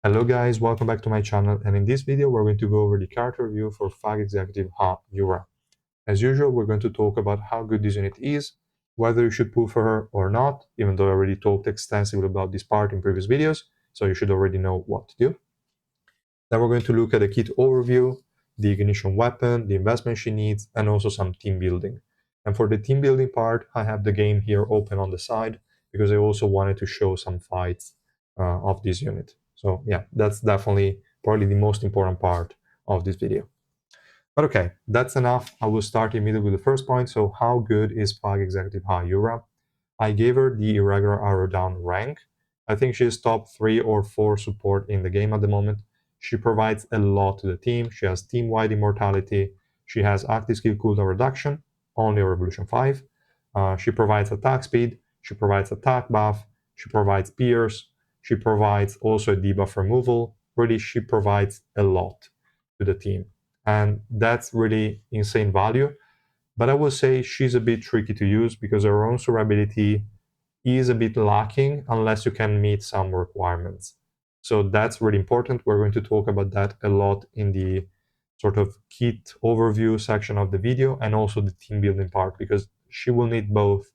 Hello guys, welcome back to my channel, and in this video we're going to go over the character review for FUG executive Yura. As usual, we're going to talk about how good this unit is, whether you should pull for her or not, even though I already talked extensively about this part in previous videos, so you should already know what to do. Then we're going to look at the kit overview, the ignition weapon, the investment she needs, and also some team building. And for the team building part, I have the game here open on the side because I also wanted to show some fights of this unit. So yeah, that's definitely probably the most important part of this video. But okay, that's enough. I will start immediately with the first point. So how good is FUG Executive Yura? I gave her the irregular arrow down rank. I think she is top 3 or 4 support in the game at the moment. She provides a lot to the team. She has team-wide immortality. She has active skill cooldown reduction, only Revolution 5. She provides attack speed. She provides attack buff. She provides pierce. She provides also a debuff removal. Really, she provides a lot to the team. And that's really insane value. But I will say she's a bit tricky to use because her own survivability is a bit lacking unless you can meet some requirements. So that's really important. We're going to talk about that a lot in the sort of kit overview section of the video and also the team building part because she will need both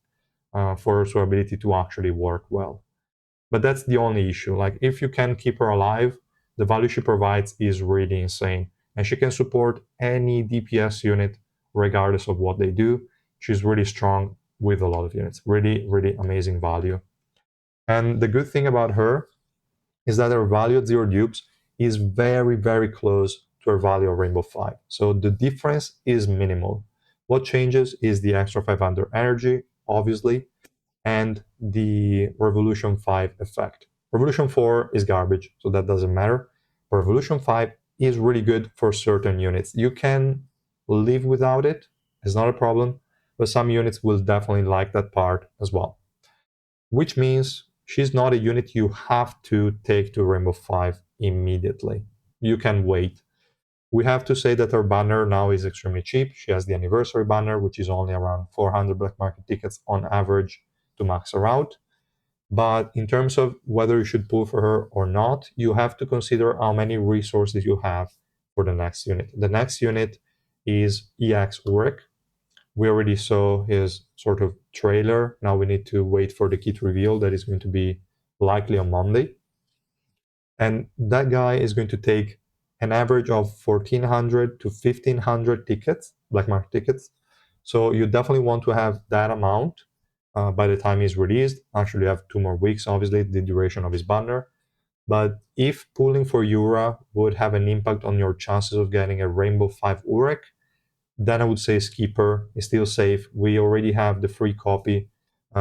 for her survivability to actually work well. But that's the only issue. Like if you can keep her alive, the value she provides is really insane. And she can support any DPS unit regardless of what they do. She's really strong with a lot of units. Really, really amazing value. And the good thing about her is that her value at 0 dupes is very, very close to her value of Rainbow 5. So the difference is minimal. What changes is the extra 500 energy, obviously, and the Revolution 5 effect. Revolution 4 is garbage, so that doesn't matter. But Revolution 5 is really good for certain units. You can live without it, it's not a problem, but some units will definitely like that part as well. Which means she's not a unit you have to take to Rainbow 5 immediately. You can wait. We have to say that her banner now is extremely cheap. She has the anniversary banner, which is only around 400 black market tickets on average to max her out. But in terms of whether you should pull for her or not, you have to consider how many resources you have for the next unit. The next unit is EX Ulrich. We already saw his sort of trailer. Now we need to wait for the kit reveal that is going to be likely on Monday. And that guy is going to take an average of 1,400 to 1,500 tickets, black market tickets. So you definitely want to have that amount by the time he's released. Actually, you have 2 more weeks, obviously, the duration of his banner. But if pulling for Yura would have an impact on your chances of getting a Rainbow 5 Urek, then I would say Skipper is still safe. We already have the free copy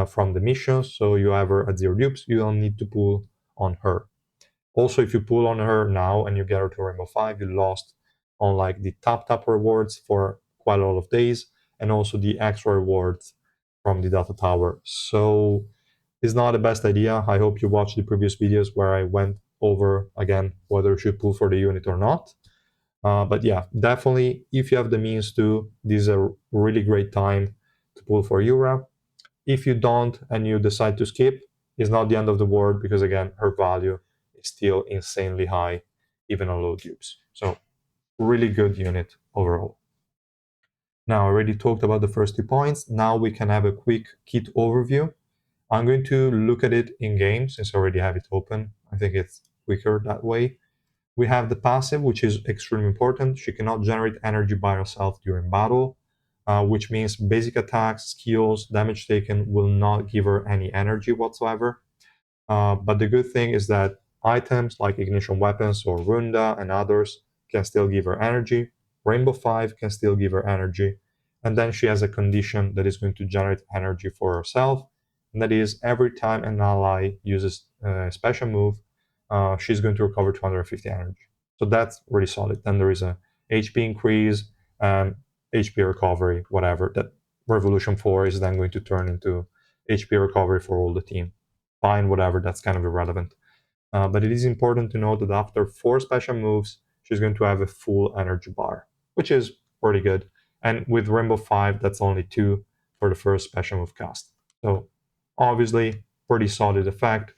from the missions, so you have her at 0 dupes. You don't need to pull on her. Also, if you pull on her now and you get her to Rainbow 5, you lost on like the tap rewards for quite a lot of days and also the extra rewards from the data tower. So it's not the best idea. I hope you watched the previous videos where I went over again whether you should pull for the unit or not. But yeah, definitely if you have the means to, this is a really great time to pull for Yura. If you don't and you decide to skip, it's not the end of the world because again, her value is still insanely high, even on low dupes. So really good unit overall. Now I already talked about the first 2 points. Now we can have a quick kit overview. I'm going to look at it in game since I already have it open. I think it's quicker that way. We have the passive, which is extremely important. She cannot generate energy by herself during battle, which means basic attacks, skills, damage taken will not give her any energy whatsoever. But the good thing is that items like ignition weapons or Runda and others can still give her energy. Rainbow 5 can still give her energy. And then she has a condition that is going to generate energy for herself. And that is every time an ally uses a special move, she's going to recover 250 energy. So that's really solid. Then there is a HP increase and HP recovery, whatever. That Revolution 4 is then going to turn into HP recovery for all the team. Fine, whatever, that's kind of irrelevant. But it is important to note that after 4 special moves, she's going to have a full energy bar, which is pretty good. And with Rainbow 5, that's only 2 for the first special move cast. So obviously, pretty solid effect.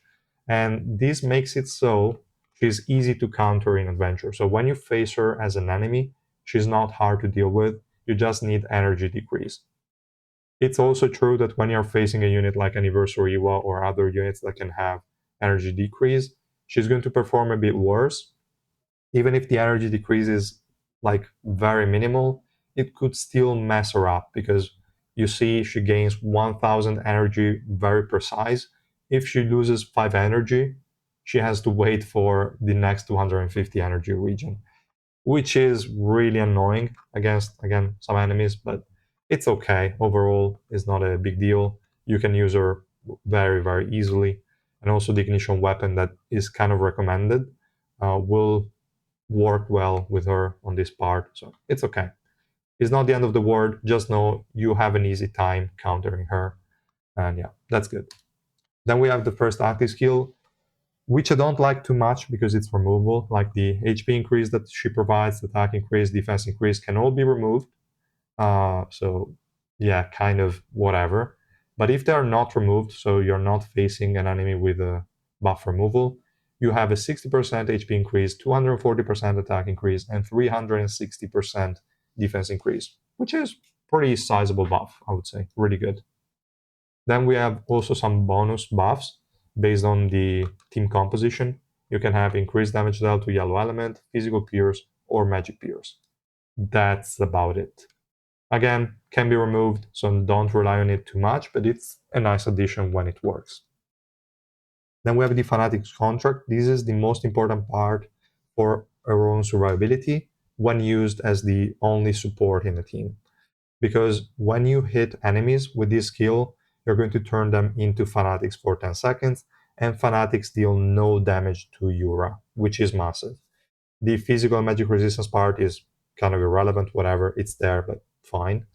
And this makes it so she's easy to counter in adventure. So when you face her as an enemy, she's not hard to deal with. You just need energy decrease. It's also true that when you're facing a unit like Anniversary Iwa or other units that can have energy decrease, she's going to perform a bit worse. Even if the energy decrease is like very minimal, it could still mess her up because you see she gains 1000 energy very precise. If she loses 5 energy, she has to wait for the next 250 energy region, which is really annoying against, again, some enemies, but it's okay. Overall, it's not a big deal. You can use her very, very easily. And also the ignition weapon that is kind of recommended will work well with her on this part. So it's okay. It's not the end of the world. Just know you have an easy time countering her. And yeah, that's good. Then we have the first active skill, which I don't like too much because it's removable. Like the HP increase that she provides, attack increase, defense increase can all be removed. So yeah, kind of whatever. But if they are not removed, so you're not facing an enemy with a buff removal, you have a 60% HP increase, 240% attack increase, and 360% defense increase, which is pretty sizable buff, I would say. Really good. Then we have also some bonus buffs based on the team composition. You can have increased damage dealt to yellow element, physical pierce, or magic pierce. That's about it. Again, can be removed, so don't rely on it too much, but it's a nice addition when it works. Then we have the Fanatics contract. This is the most important part for our own survivability when used as the only support in the team. Because when you hit enemies with this skill, you're going to turn them into Fanatics for 10 seconds, and Fanatics deal no damage to Yura, which is massive. The physical and magic resistance part is kind of irrelevant, whatever, it's there, but fine.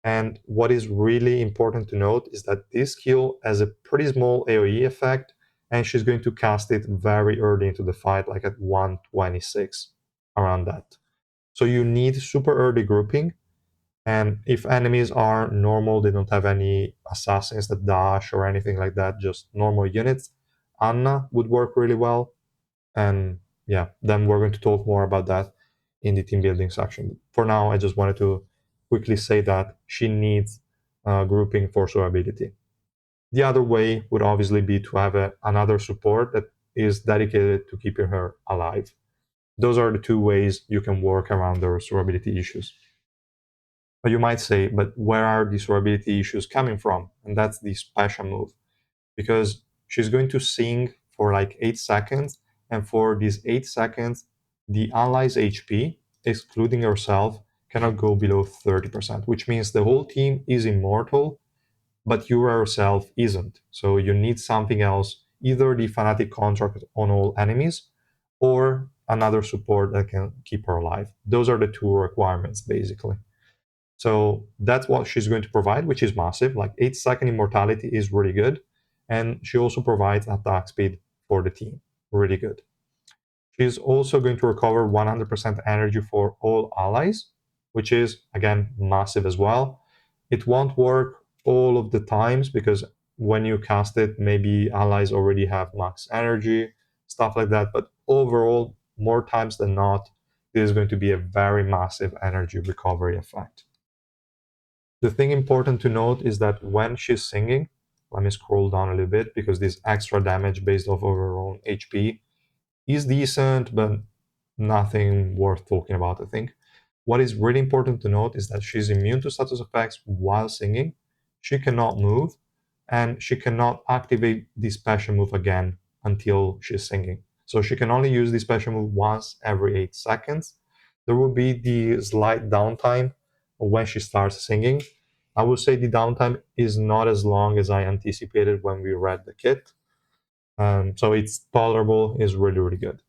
And what is really important to note is that this skill has a pretty small AoE effect, and she's going to cast it very early into the fight, like at 126, around that. So you need super early grouping, and if enemies are normal, they don't have any assassins that dash or anything like that, just normal units, Anna would work really well. And yeah, then we're going to talk more about that in the team building section. For now, I just wanted to quickly say that she needs grouping for survivability. The other way would obviously be to have another support that is dedicated to keeping her alive. Those are the two ways you can work around their survivability issues. But you might say, but where are the survivability issues coming from? And that's the special move. Because she's going to sing for like 8 seconds, and for these 8 seconds, the ally's HP, excluding herself, cannot go below 30%, which means the whole team is immortal, but you herself isn't. So you need something else, either the Fanatic contract on all enemies, or another support that can keep her alive. Those are the two requirements, basically. So that's what she's going to provide, which is massive. Like 8-second immortality is really good. And she also provides attack speed for the team. Really good. She's also going to recover 100% energy for all allies, which is, again, massive as well. It won't work all of the times because when you cast it, maybe allies already have max energy, stuff like that. But overall, more times than not, this is going to be a very massive energy recovery effect. The thing important to note is that when she's singing, let me scroll down a little bit because this extra damage based off of her own HP is decent, but nothing worth talking about, I think. What is really important to note is that she's immune to status effects while singing. She cannot move, and she cannot activate the special move again until she's singing. So she can only use the special move once every 8 seconds. There will be the slight downtime when she starts singing. I would say the downtime is not as long as I anticipated when we read the kit. So it's tolerable, is really, really good.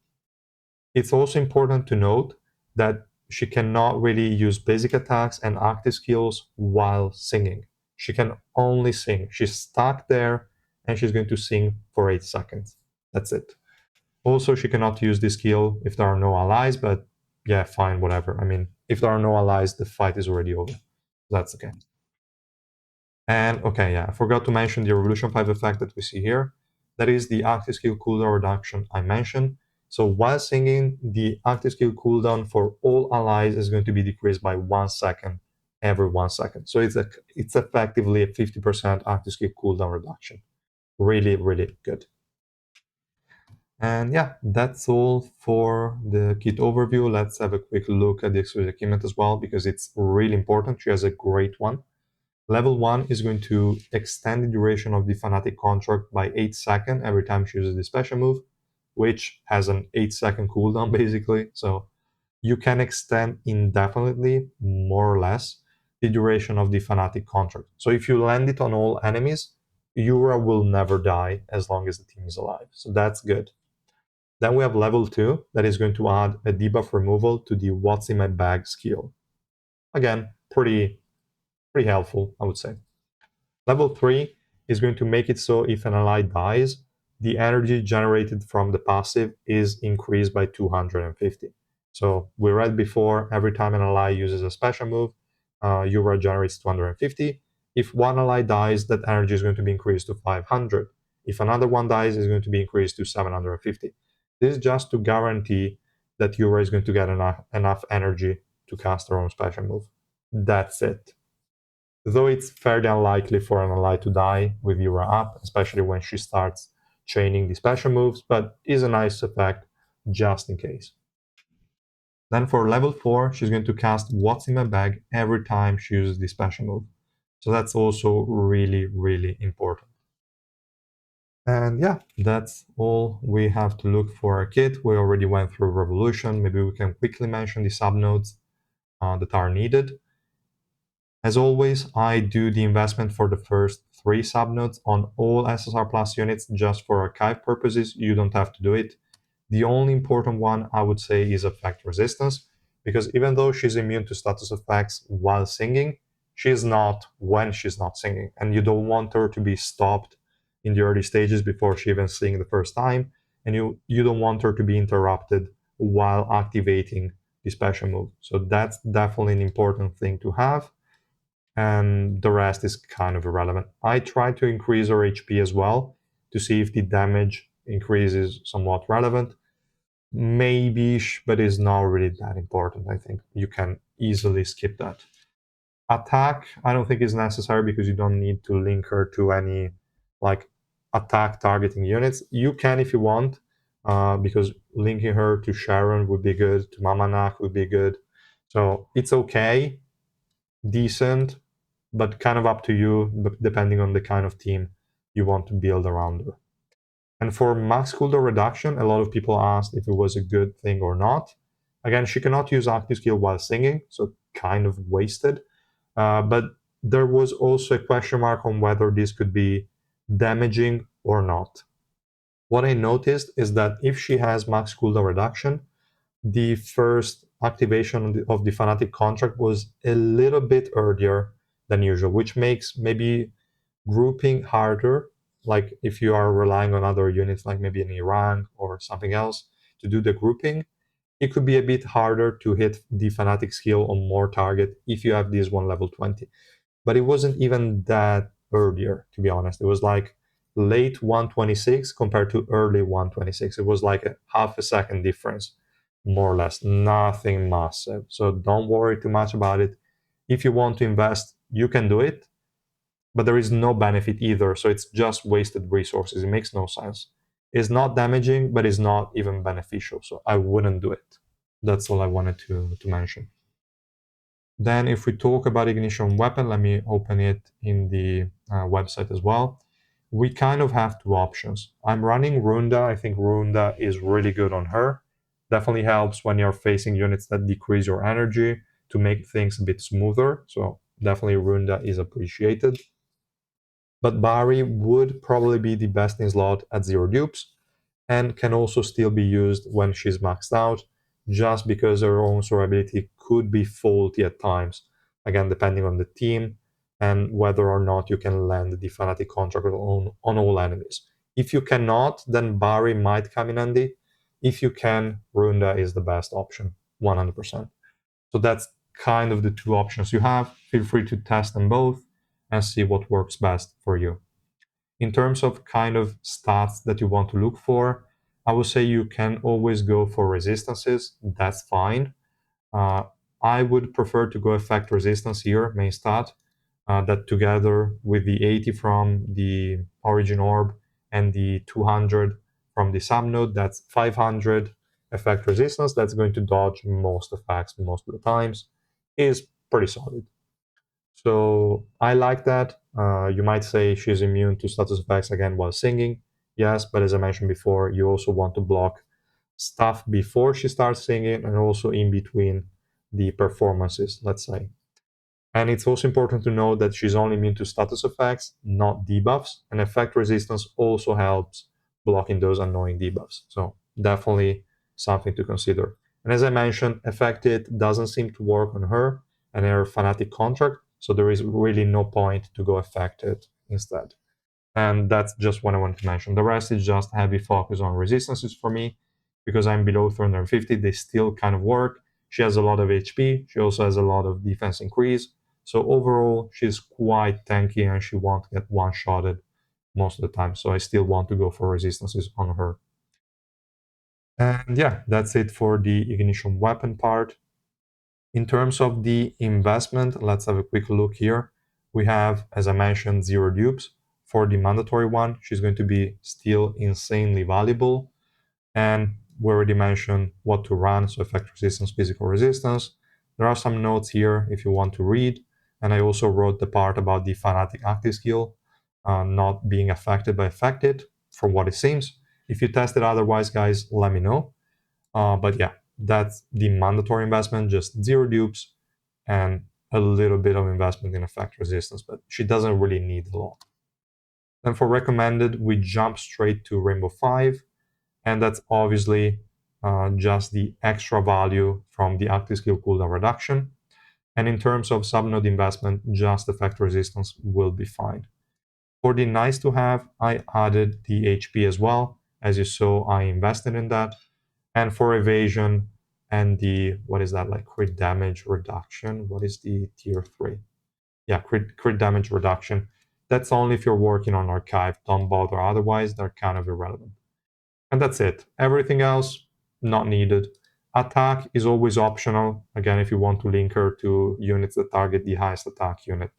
It's also important to note that she cannot really use basic attacks and active skills while singing. She can only sing. She's stuck there and she's going to sing for 8 seconds. That's it. Also, she cannot use this skill if there are no allies, but yeah, fine, whatever. I mean, if there are no allies, the fight is already over. That's okay. And okay, yeah, I forgot to mention the Revolution 5 effect that we see here. That is the active skill cooldown reduction I mentioned. So while singing, the active skill cooldown for all allies is going to be decreased by 1 second every 1 second. So it's effectively a 50% active skill cooldown reduction. Really, really good. And yeah, that's all for the kit overview. Let's have a quick look at the exclusive equipment as well, because it's really important. She has a great one. Level 1 is going to extend the duration of the Fanatic contract by 8 seconds every time she uses the special move, which has an 8-second cooldown basically. So you can extend indefinitely, more or less, the duration of the Fanatic contract. So if you land it on all enemies, Yura will never die as long as the team is alive. So that's good. Then we have level 2 that is going to add a debuff removal to the What's in My Bag skill. Again, pretty helpful, I would say. Level 3 is going to make it so if an ally dies, the energy generated from the passive is increased by 250. So we read before, every time an ally uses a special move, Yura generates 250. If one ally dies, that energy is going to be increased to 500. If another one dies, it's going to be increased to 750. This is just to guarantee that Yura is going to get enough energy to cast her own special move. That's it. Though it's fairly unlikely for an ally to die with Yura up, especially when she starts chaining the special moves, but is a nice effect just in case. Then for level 4, she's going to cast What's in My Bag every time she uses the special move. So that's also really, really important. And yeah, that's all we have to look for a kit. We already went through Revolution. Maybe we can quickly mention the subnodes that are needed. As always, I do the investment for the first 3 subnodes on all SSR Plus units just for archive purposes. You don't have to do it. The only important one I would say is effect resistance, because even though she's immune to status effects while singing, she's not when she's not singing, and you don't want her to be stopped in the early stages before she even sings the first time, and you don't want her to be interrupted while activating the special move. So that's definitely an important thing to have, and the rest is kind of irrelevant. I try to increase her HP as well to see if the damage increase is somewhat relevant. Maybe, but it's not really that important. I think you can easily skip that. Attack, I don't think is necessary because you don't need to link her to any like attack targeting units. You can if you want, because linking her to Sharon would be good, to Mamanak would be good. So it's okay, decent, but kind of up to you, depending on the kind of team you want to build around her. And for max cooldown reduction, a lot of people asked if it was a good thing or not. Again, she cannot use active skill while singing, so kind of wasted. But there was also a question mark on whether this could be damaging or not. What I noticed is that if she has max cooldown reduction, the first activation of the Fanatic contract was a little bit earlier than usual, which makes maybe grouping harder. Like if you are relying on other units, like maybe an Iran or something else to do the grouping, it could be a bit harder to hit the Fanatic skill on more target if you have this one level 20. But it wasn't even that earlier, to be honest. It was like late 126 compared to early 126. It was like a half a second difference, more or less. Nothing massive. So don't worry too much about it. If you want to invest, you can do it, but there is no benefit either. So it's just wasted resources. It makes no sense. It's not damaging, but it's not even beneficial. So I wouldn't do it. That's all I wanted to mention. Then if we talk about ignition weapon, let me open it in the website as well. We kind of have 2 options. I'm running Runda. I think Runda is really good on her. Definitely helps when you're facing units that decrease your energy to make things a bit smoother. So definitely Runda is appreciated. But Bari would probably be the best in slot at 0 dupes, and can also still be used when she's maxed out, just because her own survivability could be faulty at times, again depending on the team and whether or not you can land the Fanatic contract on all enemies. If you cannot, then Bari might come in handy. If you can, Runda is the best option, 100%. So that's kind of the 2 options you have. Feel free to test them both and see what works best for you. In terms of kind of stats that you want to look for, I would say you can always go for resistances. That's fine. Uh, I would prefer to go effect resistance here, main stat, that together with the 80 from the origin orb and the 200 from the subnode, that's 500 effect resistance. That's going to dodge most effects most of the times. Is pretty solid. So I like that. You might say she's immune to status effects again while singing. Yes, but as I mentioned before, you also want to block stuff before she starts singing and also in between the performances, let's say. And it's also important to know that she's only immune to status effects, not debuffs. And effect resistance also helps blocking those annoying debuffs. So definitely something to consider. And as I mentioned, affected doesn't seem to work on her and her fanatic contract. So there is really no point to go affected instead. And that's just what I wanted to mention. The rest is just heavy focus on resistances for me because I'm below 350. They still kind of work. She has a lot of HP. She also has a lot of defense increase. So overall, she's quite tanky and she won't get one-shotted most of the time. So I still want to go for resistances on her. And yeah, that's it for the ignition weapon part. In terms of the investment, let's have a quick look here. We have, as I mentioned, 0 dupes. For the mandatory one, she's going to be still insanely valuable. And we already mentioned what to run, so effect resistance, physical resistance. There are some notes here if you want to read. And I also wrote the part about the fanatic active skill not being affected by affected, from what it seems. If you test it otherwise, guys, let me know. But yeah, that's the mandatory investment, just 0 dupes and a little bit of investment in effect resistance, but she doesn't really need a lot. Then for recommended, we jump straight to Rainbow 5, and that's obviously just the extra value from the active skill cooldown reduction. And in terms of subnode investment, just effect resistance will be fine. For the nice to have, I added the HP as well. As you saw, I invested in that. And for evasion and the, what is that, like crit damage reduction? What is the tier 3? Yeah, crit damage reduction. That's only if you're working on archive. Don't bother otherwise, they're kind of irrelevant. And that's it. Everything else, not needed. Attack is always optional, again, if you want to link her to units that target the highest attack unit.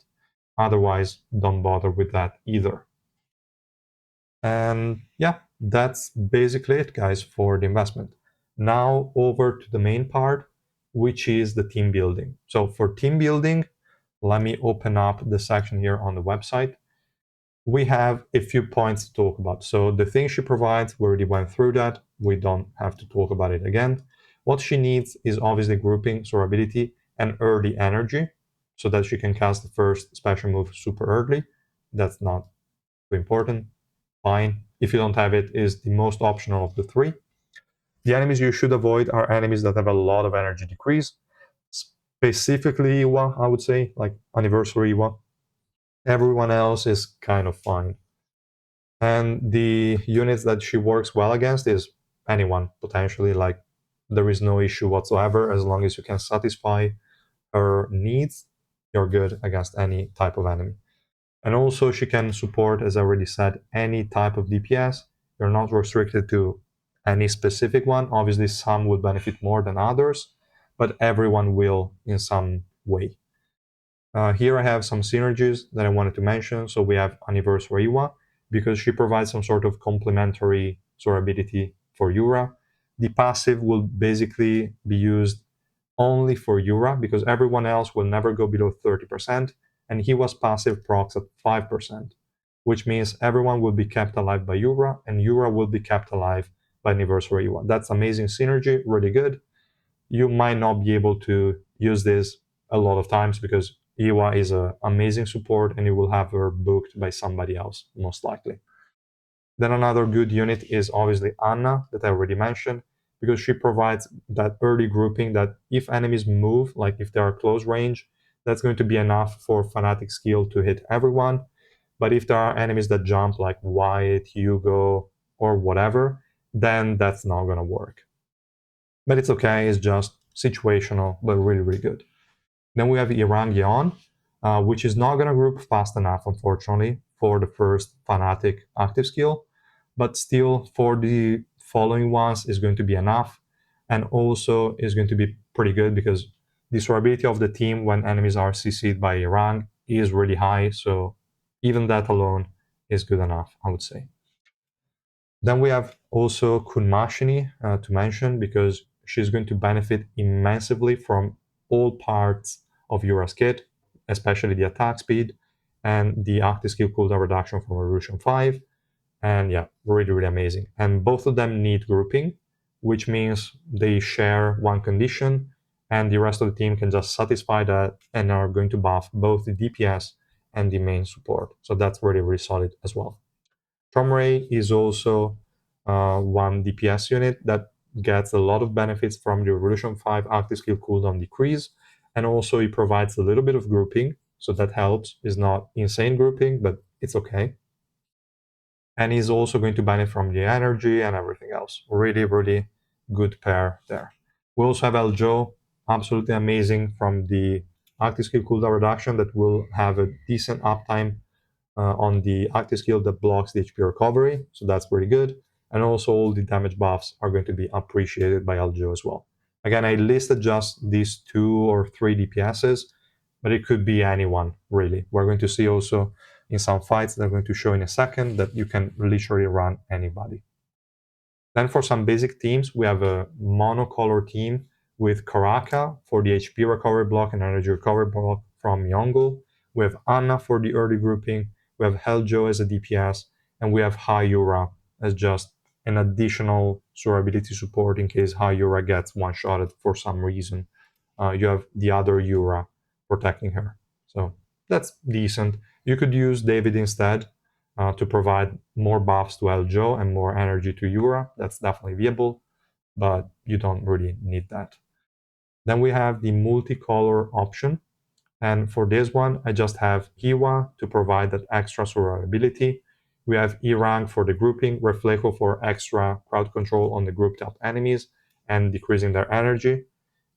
Otherwise, don't bother with that either. And yeah, that's basically it, guys, for the investment. Now over to the main part, which is the team building. So for team building, let me open up the section here on the website. We have a few points to talk about. So the things she provides, we already went through that. We don't have to talk about it again. What she needs is obviously grouping, survivability, and early energy so that she can cast the first special move super early. That's not too important. Fine. If you don't have it, is the most optional of the three. The enemies you should avoid are enemies that have a lot of energy decrease. Specifically Iwa, I would say, like Anniversary Iwa. Everyone else is kind of fine. And the units that she works well against is anyone, potentially. Like, there is no issue whatsoever. As long as you can satisfy her needs, you're good against any type of enemy. And also, she can support, as I already said, any type of DPS. You're not restricted to any specific one. Obviously, some will benefit more than others, but everyone will in some way. Here I have some synergies that I wanted to mention. So we have Anniversary Iwa, because she provides some sort of complementary sort of ability for Yura. The passive will basically be used only for Yura, because everyone else will never go below 30%, and he was passive procs at 5%, which means everyone will be kept alive by Yura, and Yura will be kept alive by Anniversary Iwa. That's amazing synergy, really good. You might not be able to use this a lot of times because Iwa is an amazing support and you will have her booked by somebody else, most likely. Then another good unit is obviously Anna, that I already mentioned, because she provides that early grouping that if enemies move, like if they are close range, that's going to be enough for Fanatic skill to hit everyone. But if there are enemies that jump, like Wyatt, Hugo, or whatever, then that's not going to work. But it's okay, it's just situational, but really, really good. Then we have Irangion, which is not going to group fast enough, unfortunately, for the first Fanatic active skill. But still, for the following ones is going to be enough, and also is going to be pretty good because the survivability of the team when enemies are CC'd by Iran is really high, so even that alone is good enough, I would say. Then we have also Kunmashini to mention because she's going to benefit immensely from all parts of Yura's kit, especially the attack speed and the active skill cooldown reduction from Revolution 5. And yeah, really, really amazing. And both of them need grouping, which means they share one condition, and the rest of the team can just satisfy that and are going to buff both the DPS and the main support. So that's really, really solid as well. Tramray is also one DPS unit that gets a lot of benefits from the Revolution 5 active skill cooldown decrease, and also it provides a little bit of grouping, so that helps. It's not insane grouping, but it's okay. And he's also going to benefit from the energy and everything else. Really, really good pair there. We also have Eljo, absolutely amazing from the active skill cooldown reduction that will have a decent uptime on the active skill that blocks the HP recovery, so that's pretty good. And also all the damage buffs are going to be appreciated by Eljo as well. Again, I listed just these 2 or 3 DPSs, but it could be anyone, really. We're going to see also in some fights that I'm going to show in a second that you can literally run anybody. Then for some basic teams, we have a monocolor team with Karaka for the HP recovery block and energy recovery block from Yongle. We have Anna for the early grouping. We have Heljo as a DPS, and we have High Yura as just an additional survivability support in case High Yura gets one-shotted for some reason. You have the other Yura protecting her. So that's decent. You could use David instead to provide more buffs to Eljo and more energy to Yura. That's definitely viable, but you don't really need that. Then we have the multicolor option. And for this one, I just have Hiwa to provide that extra survivability. We have E-Rank for the grouping, Reflejo for extra crowd control on the grouped up enemies and decreasing their energy,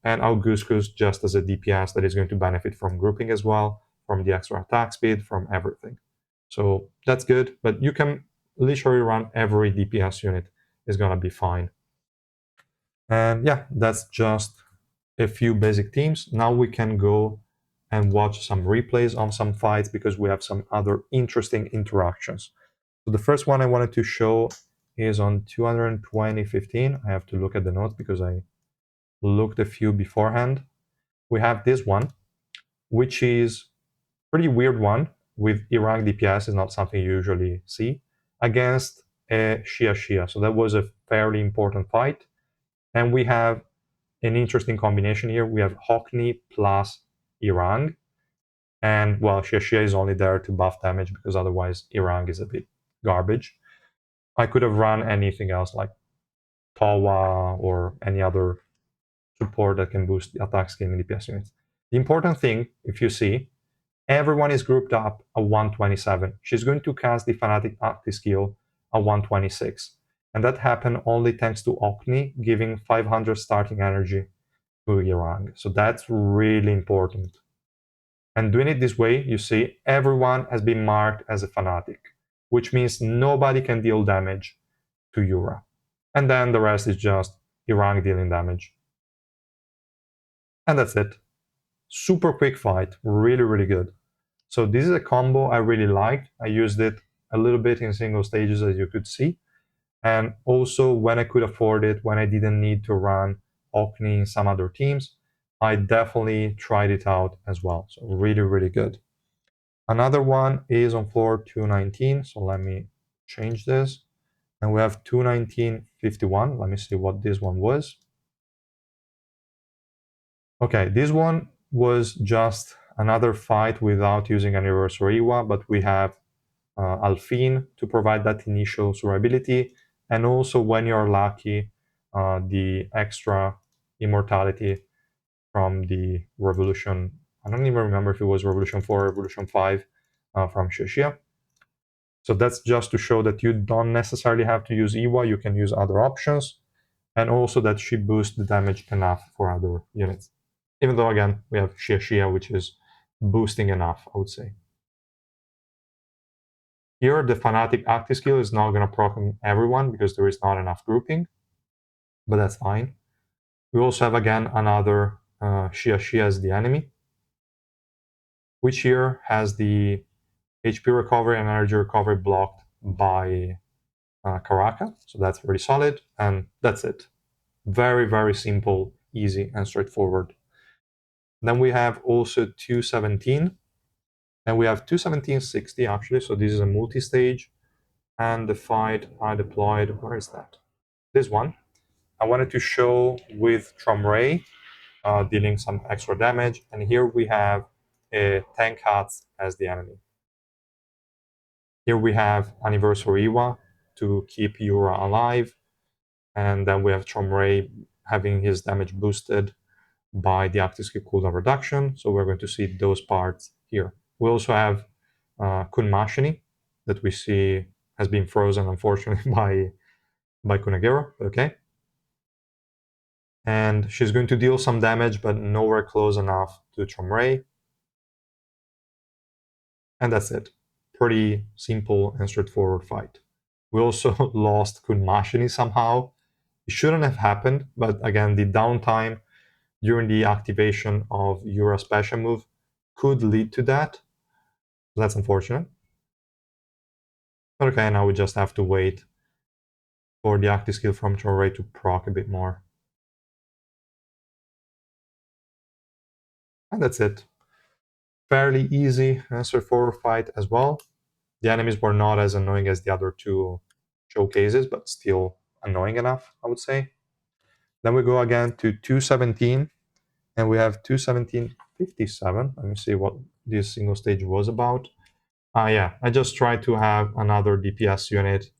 and Augustus just as a DPS that is going to benefit from grouping as well, from the extra attack speed, from everything. So that's good, but you can literally run every DPS unit is going to be fine. And yeah, that's just a few basic teams. Now we can go and watch some replays on some fights because we have some other interesting interactions. So the first one I wanted to show is on 22015. I have to look at the notes because I looked a few beforehand. We have this one, which is pretty weird one with E-Rank DPS, is not something you usually see, against a Shia. So that was a fairly important fight. And we have an interesting combination here. We have Hockney plus E-Rank. And well, Shia is only there to buff damage because otherwise E-Rank is a bit garbage. I could have run anything else like Tawa or any other support that can boost the attack skill in DPS units. The important thing, if you see, everyone is grouped up at 127. She's going to cast the Fanatic active skill at 126. And that happened only thanks to Okni giving 500 starting energy to Yerang. So that's really important. And doing it this way, you see, everyone has been marked as a Fanatic, which means nobody can deal damage to Yura. And then the rest is just Yerang dealing damage. And that's it. Super quick fight, really, really good. So this is a combo I really liked. I used it a little bit in single stages, as you could see. And also when I could afford it, when I didn't need to run Okni in some other teams, I definitely tried it out as well. So really, really good. Another one is on floor 219. So let me change this. And we have 219.51. Let me see what this one was. Okay, this one was just another fight without using any reverse Reiwa, but we have Alfin to provide that initial survivability, and also when you're lucky, the extra immortality from the Revolution. I don't even remember if it was Revolution 4 or Revolution 5 from Shishia. So that's just to show that you don't necessarily have to use Iwa, you can use other options, and also that she boosts the damage enough for other units. Even though, again, we have Shia, which is boosting enough, I would say. Here, the Fanatic active skill is not going to proc on everyone because there is not enough grouping, but that's fine. We also have, again, another Shia as the enemy, which here has the HP recovery and energy recovery blocked by Karaka. So that's pretty solid, and that's it. Very, very simple, easy, and straightforward. Then we have also 217, and we have 21760 actually. So this is a multi-stage, and the fight I deployed, where is that? This one. I wanted to show with Tramray dealing some extra damage, and here we have a Tank Hats as the enemy. Here we have Anniversary Iwa to keep Yura alive, and then we have Tramray having his damage boosted by the active skill cooldown reduction. So we're going to see those parts here. We also have Kun Mashini that we see has been frozen, unfortunately, by Kunagera. Okay. And she's going to deal some damage, but nowhere close enough to Tramray. And that's it. Pretty simple and straightforward fight. We also lost Kun Mashini somehow. It shouldn't have happened, but again, the downtime during the activation of Yura's special move could lead to that. That's unfortunate. But okay, now we just have to wait for the active skill from Tramray to proc a bit more. And that's it. Fairly easy and straightforward fight as well. The enemies were not as annoying as the other two showcases, but still annoying enough, I would say. Then we go again to 217, and we have 21757. Let me see what this single stage was about. Yeah, I just tried to have another DPS unit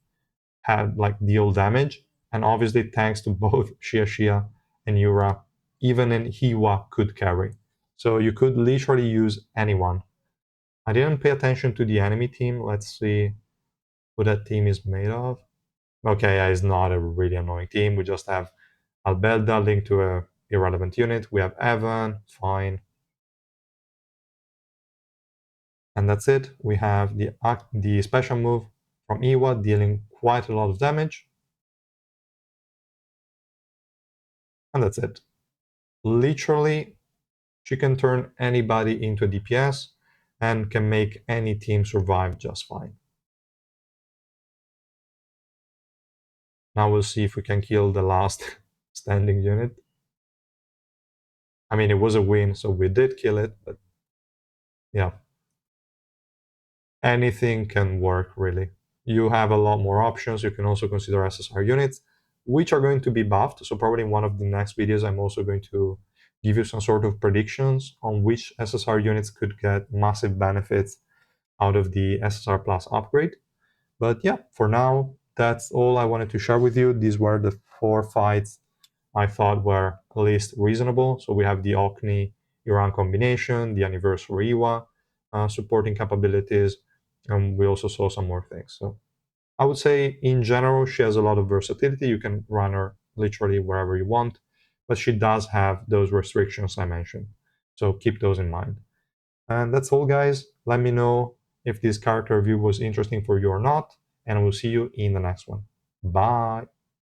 have like deal damage, and obviously thanks to both Shia and Yura, even an Hiwa could carry. So you could literally use anyone. I didn't pay attention to the enemy team. Let's see who that team is made of. Okay, yeah, it's not a really annoying team. We just have Albelda linked to a irrelevant unit. We have Evan, fine. And that's it. We have the special move from Iwa dealing quite a lot of damage. And that's it. Literally, she can turn anybody into a DPS and can make any team survive just fine. Now we'll see if we can kill the last standing unit. I mean, it was a win, so we did kill it, but yeah. Anything can work, really. You have a lot more options. You can also consider SSR units, which are going to be buffed. So probably in one of the next videos, I'm also going to give you some sort of predictions on which SSR units could get massive benefits out of the SSR Plus upgrade. But yeah, for now, that's all I wanted to share with you. These were the 4 fights I thought were at least reasonable. So we have the Okni Iran combination, the Anniversary Iwa supporting capabilities, and we also saw some more things. So I would say in general, she has a lot of versatility. You can run her literally wherever you want, but she does have those restrictions I mentioned. So keep those in mind. And that's all, guys. Let me know if this character review was interesting for you or not, and I will see you in the next one. Bye.